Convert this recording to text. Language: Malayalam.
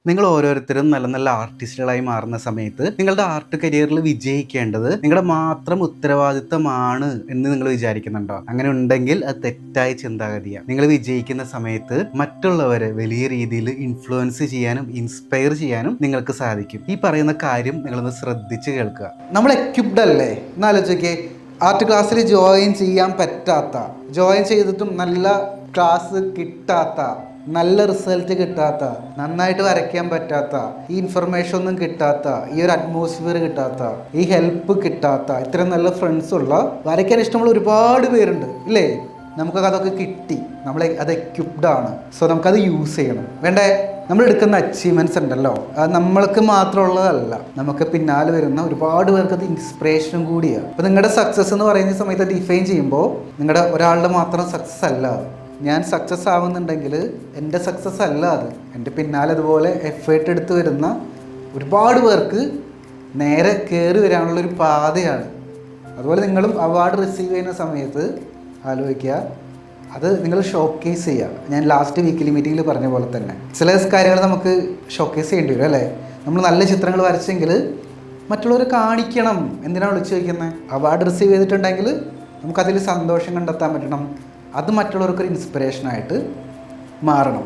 നിങ്ങൾ ഓരോരുത്തരും നല്ല നല്ല ആർട്ടിസ്റ്റുകളായി മാറുന്ന സമയത്ത് നിങ്ങളുടെ ആർട്ട് കരിയറിൽ വിജയിക്കേണ്ടത് നിങ്ങളുടെ മാത്രം ഉത്തരവാദിത്തമാണ് എന്ന് നിങ്ങൾ വിചാരിക്കുന്നുണ്ടോ? അങ്ങനെ ഉണ്ടെങ്കിൽ അത് തെറ്റായ ചിന്താഗതിയാണ്. നിങ്ങൾ വിജയിക്കുന്ന സമയത്ത് മറ്റുള്ളവരെ വലിയ രീതിയിൽ ഇൻഫ്ലുവൻസ് ചെയ്യാനും ഇൻസ്പയർ ചെയ്യാനും നിങ്ങൾക്ക് സാധിക്കും. ഈ പറയുന്ന കാര്യം നിങ്ങളൊന്ന് ശ്രദ്ധിച്ച് കേൾക്കുക. നമ്മൾ എക്യുപ്ഡ് അല്ലേ എന്നാലോചിക്കേ. ആർട്ട് ക്ലാസ്സിൽ ജോയിൻ ചെയ്തിട്ടും നല്ല ക്ലാസ് കിട്ടാത്ത, നല്ല റിസൾട്ട് കിട്ടാത്ത, നന്നായിട്ട് വരയ്ക്കാൻ പറ്റാത്ത, ഈ ഇൻഫർമേഷൻ ഒന്നും കിട്ടാത്ത, ഈ ഒരു അറ്റ്മോസ്ഫിയർ കിട്ടാത്ത, ഈ ഹെൽപ്പ് കിട്ടാത്ത, ഇത്രയും നല്ല ഫ്രണ്ട്സ് ഉള്ള വരയ്ക്കാൻ ഇഷ്ടമുള്ള ഒരുപാട് പേരുണ്ട് ഇല്ലേ? നമുക്കൊക്കെ അതൊക്കെ കിട്ടി, അത് എക്യുപ്ഡ് ആണ്. സോ നമുക്കത് യൂസ് ചെയ്യണം. വേണ്ടേ? നമ്മൾ എടുക്കുന്ന അച്ചീവ്മെൻറ്റ്സ് ഉണ്ടല്ലോ, അത് നമ്മൾക്ക് മാത്രമുള്ളതല്ല, നമുക്ക് പിന്നാലെ വരുന്ന ഒരുപാട് പേർക്ക് അത് ഇൻസ്പിറേഷനും കൂടിയാണ്. അപ്പോൾ നിങ്ങളുടെ സക്സസ് എന്ന് പറയുന്ന സമയത്ത് ഡിഫൈൻ ചെയ്യുമ്പോൾ നിങ്ങളുടെ ഒരാളുടെ മാത്രം സക്സസ് അല്ല. ഞാൻ സക്സസ് ആവുന്നുണ്ടെങ്കിൽ എൻ്റെ സക്സസ് അല്ല അത്, എൻ്റെ പിന്നാലെ അതുപോലെ എഫേർട്ട് എടുത്ത് വരുന്ന ഒരുപാട് പേർക്ക് നേരെ കയറി വരാനുള്ളൊരു പാതയാണ്. അതുപോലെ നിങ്ങളും അവാർഡ് റിസീവ് ചെയ്യുന്ന സമയത്ത് ആലോചിക്കുക, അത് നിങ്ങൾ ഷോക്കേസ് ചെയ്യുക. ഞാൻ ലാസ്റ്റ് വീക്കിലി മീറ്റിങ്ങിൽ പറഞ്ഞ പോലെ തന്നെ ചില കാര്യങ്ങൾ നമുക്ക് ഷോക്കേസ് ചെയ്യേണ്ടി വരും അല്ലേ? നമ്മൾ നല്ല ചിത്രങ്ങൾ വരച്ചെങ്കിൽ മറ്റുള്ളവർ കാണിക്കണം. എന്തിനാണ് വിളിച്ചു ചോദിക്കുന്നത്? അവാർഡ് റിസീവ് ചെയ്തിട്ടുണ്ടെങ്കിൽ നമുക്കതിൽ സന്തോഷം കണ്ടെത്താൻ പറ്റണം. അത് മറ്റുള്ളവർക്കൊരു ഇൻസ്പിറേഷനായിട്ട് മാറണം.